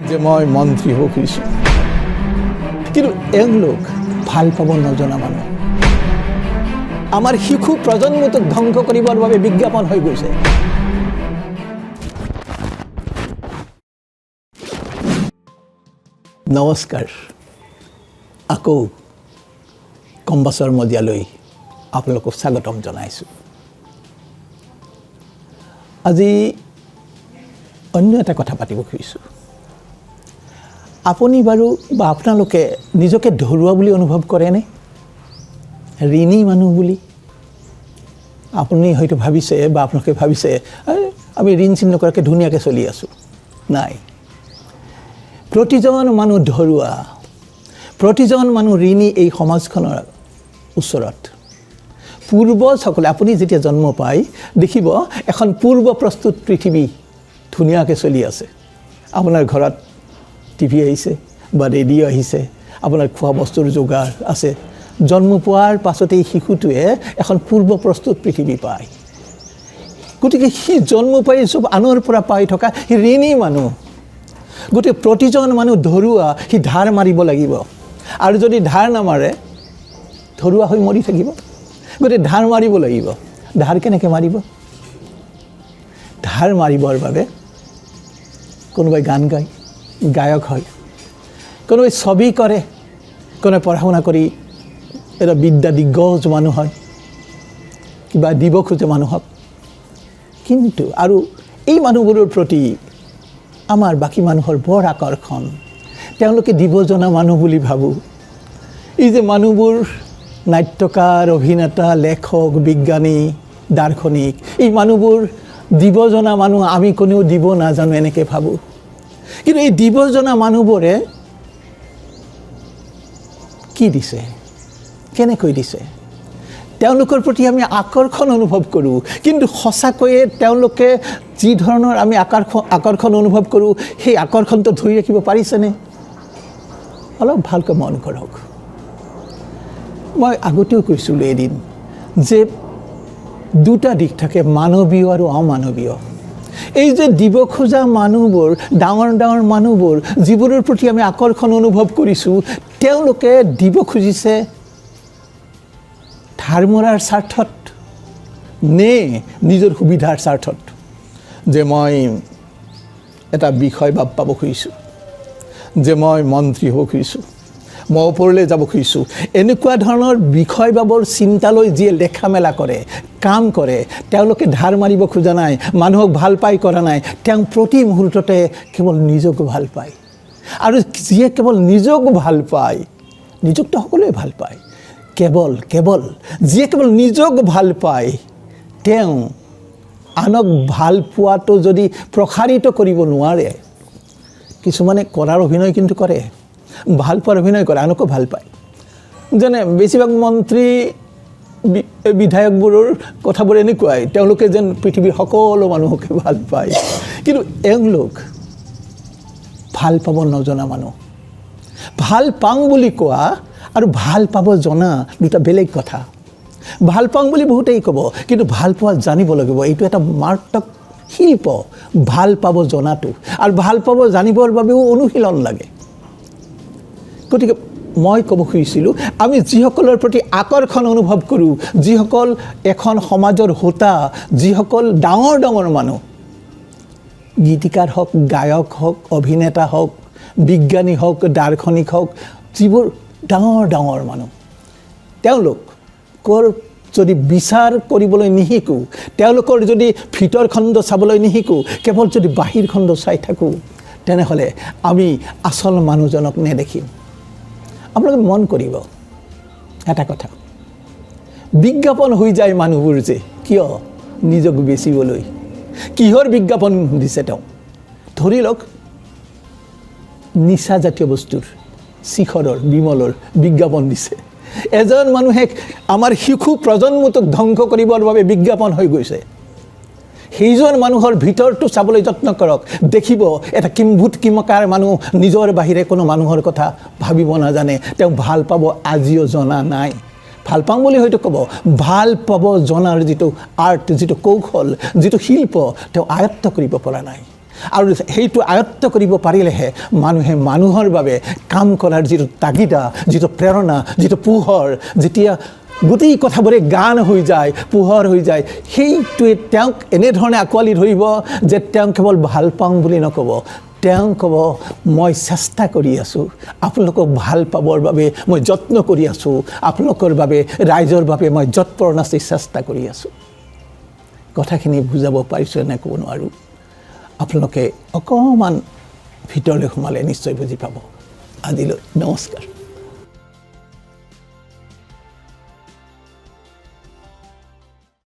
যে মই মন্ত্ৰী হ'ব খুজিছোঁ, কিন্তু এওঁলোক ভাল পাব নজনা মানুহ। আমাৰ শিশু প্ৰজন্মটোক ধ্বংস কৰিবৰ বাবে বিজ্ঞাপন হৈ গৈছে। নমস্কাৰ, আকৌ কম্বাছৰ মজিয়ালৈ আপোনালোকক স্বাগতম জনাইছোঁ। আজি অন্য এটা কথা পাতিব খুজিছোঁ। আপুনি বাৰু বা আপোনালোকে নিজকে ধৰুৱা বুলি অনুভৱ কৰেনে? ঋণী মানুহ বুলি আপুনি হয়তো ভাবিছে বা আপোনালোকে ভাবিছে আমি ঋণ চিন নকৰাকৈ ধুনীয়াকৈ চলি আছোঁ। নাই, প্ৰতিজন মানুহ ধৰুৱা, প্ৰতিজন মানুহ ঋণী এই সমাজখনৰ ওচৰত। পূৰ্বজসকলে, আপুনি যেতিয়া জন্ম পায় দেখিব এখন পূৰ্ব প্ৰস্তুত পৃথিৱী ধুনীয়াকৈ চলি আছে। আপোনাৰ ঘৰত টিভি আহিছে বা ৰেডিঅ' আহিছে, আপোনাৰ খোৱা বস্তুৰ যোগাৰ আছে। জন্ম পোৱাৰ পাছতেই শিশুটোৱে এখন পূৰ্ব প্ৰস্তুত পৃথিৱী পায়। গতিকে সি জন্ম পাই চব আনৰ পৰা পাই থকা সি ঋণী মানুহ। গতিকে প্ৰতিজন মানুহ ধৰুৱা, সি ধাৰ মাৰিব লাগিব, আৰু যদি ধাৰ নামাৰে ধৰুৱা হৈ মৰি থাকিব। গতিকে ধাৰ মাৰিব লাগিব। ধাৰ কেনেকৈ মাৰিব? ধাৰ মাৰিবৰ বাবে কোনোবাই গান গায়, গায়ক হয়, কোনোবাই ছবি কৰে, কোনোবাই পঢ়া শুনা কৰি এটা বিদ্যা দিগ্গজ মানুহ হয়, কিবা দিব খোজে মানুহক। কিন্তু আৰু এই মানুহবোৰৰ প্ৰতি আমাৰ বাকী মানুহৰ বৰ আকৰ্ষণ। তেওঁলোকে দিব জনা মানুহ বুলি ভাবোঁ। এই যে মানুহবোৰ নাট্যকাৰ, অভিনেতা, লেখক, বিজ্ঞানী, দাৰ্শনিক, এই মানুহবোৰ দিব জনা মানুহ, আমি কোনেও দিব নাজানো এনেকৈ ভাবোঁ। কিন্তু এই দিব জনা মানুহবোৰে কি দিছে, কেনেকৈ দিছে, তেওঁলোকৰ প্ৰতি আমি আকৰ্ষণ অনুভৱ কৰোঁ। কিন্তু সঁচাকৈয়ে তেওঁলোকে যি ধৰণৰ আমি আকৰ্ষণ অনুভৱ কৰোঁ, সেই আকৰ্ষণটো ধৰি ৰাখিব পাৰিছেনে? অলপ ভালকৈ মন কৰক। মই আগতেও কৈছিলোঁ এদিন যে দুটা দিশ থাকে, মানৱীয় আৰু অমানৱীয়। এই যে দিব খোজা মানুহবোৰ, ডাঙৰ ডাঙৰ মানুহবোৰ, যিবোৰৰ প্ৰতি আমি আকৰ্ষণ অনুভৱ কৰিছোঁ, তেওঁলোকে দিব খুজিছে ধাৰ মৰাৰ স্বাৰ্থত নে নিজৰ সুবিধাৰ স্বাৰ্থত? যে মই এটা বিষয় পাব খুজিছোঁ, যে মই মন্ত্ৰী হ'ব খুজিছোঁ, মই ওপৰলৈ যাব খুজিছোঁ, এনেকুৱা ধৰণৰ বিষয় বাবৰ চিন্তালৈ যিয়ে লেখা মেলা কৰে, কাম কৰে, তেওঁলোকে ধাৰ মাৰিব খোজা নাই, মানুহক ভাল পাই কৰা নাই। তেওঁ প্ৰতি মুহূৰ্ততে কেৱল নিজক ভাল পায়। আৰু যিয়ে কেৱল নিজক ভাল পায়, নিজকতো সকলোৱে ভাল পায়, কেৱল যিয়ে কেৱল নিজক ভাল পায়, তেওঁ আনক ভাল পোৱাটো যদি প্ৰসাৰিত কৰিব নোৱাৰে, কিছুমানে কৰাৰ অভিনয় কিন্তু কৰে, ভাল পোৱাৰ অভিনয় কৰে, আনকো ভাল পায়। যেনে বেছিভাগ মন্ত্ৰী বিধায়কবোৰৰ কথাবোৰ এনেকুৱাই, তেওঁলোকে যেন পৃথিৱীৰ সকলো মানুহকে ভাল পায়। কিন্তু এওঁলোক ভাল পাব নজনা মানুহ। ভাল পাওঁ বুলি কোৱা আৰু ভাল পাব জনা দুটা বেলেগ কথা। ভাল পাওঁ বুলি বহুতেই ক'ব, কিন্তু ভাল পোৱা জানিব লাগিব। এইটো এটা মাৰাত্মক শিল্প, ভাল পাব জনাটো। আৰু ভাল পাব জানিবৰ বাবেও অনুশীলন লাগে। গতিকে মই ক'ব খুজিছিলোঁ, আমি যিসকলৰ প্ৰতি আকৰ্ষণ অনুভৱ কৰোঁ, যিসকল এখন সমাজৰ হোতা, যিসকল ডাঙৰ ডাঙৰ মানুহ, গীতিকাৰ হওক, গায়ক হওক, অভিনেতা হওক, বিজ্ঞানী হওক, দাৰ্শনিক হওক, যিবোৰ ডাঙৰ ডাঙৰ মানুহ, তেওঁলোকৰ যদি বিচাৰ কৰিবলৈ নিশিকোঁ, তেওঁলোকৰ যদি ভিতৰ খণ্ড চাবলৈ নিশিকোঁ, কেৱল যদি বাহিৰ খণ্ড চাই থাকোঁ, তেনেহ'লে আমি আচল মানুহজনক নেদেখিম। আপোনালোকে মন কৰিব এটা কথা, বিজ্ঞাপন হৈ যায় মানুহবোৰ যে, কিয়? নিজক বেচিবলৈ। কিহৰ বিজ্ঞাপন দিছে তেওঁ? ধৰি লওক নিচাজাতীয় বস্তুৰ, শিখৰৰ, বিমলৰ বিজ্ঞাপন দিছে। এজন মানুহে আমাৰ শিশু প্ৰজন্মটোক ধ্বংস কৰিবৰ বাবে বিজ্ঞাপন হৈ গৈছে। সেইজন মানুহৰ ভিতৰটো চাবলৈ যত্ন কৰক, দেখিব এটা কিম্ভূত কিমকাৰ মানুহ, নিজৰ বাহিৰে কোনো মানুহৰ কথা ভাবিব নাজানে। তেওঁ ভাল পাব আজিও জনা নাই। ভাল পাওঁ বুলি হয়তো ক'ব, ভাল পাব জনাৰ যিটো আৰ্ট, যিটো কৌশল, যিটো শিল্প তেওঁ আয়ত্ত কৰিব পৰা নাই। আৰু সেইটো আয়ত্ত কৰিব পাৰিলেহে মানুহে মানুহৰ বাবে কাম কৰাৰ যিটো তাগিদা, যিটো প্ৰেৰণা, যিটো পোহৰ, যেতিয়া গোটেই কথাবোৰে গান হৈ যায়, পোহৰ হৈ যায়, সেইটোৱে তেওঁক এনেধৰণে আঁকোৱালি ধৰিব যে তেওঁ কেৱল ভাল পাওঁ বুলি নক'ব, তেওঁ ক'ব মই চেষ্টা কৰি আছোঁ, আপোনালোকক ভাল পাবৰ বাবে মই যত্ন কৰি আছোঁ, আপোনালোকৰ বাবে, ৰাইজৰ বাবে মই যৎপৰোনাস্তি চেষ্টা কৰি আছোঁ। কথাখিনি বুজাব পাৰিছোঁ নে ক'ব নোৱাৰোঁ। আপোনালোকে অকণমান ভিতৰলৈ সোমালে নিশ্চয় বুজি পাব। আজিলৈ নমস্কাৰ।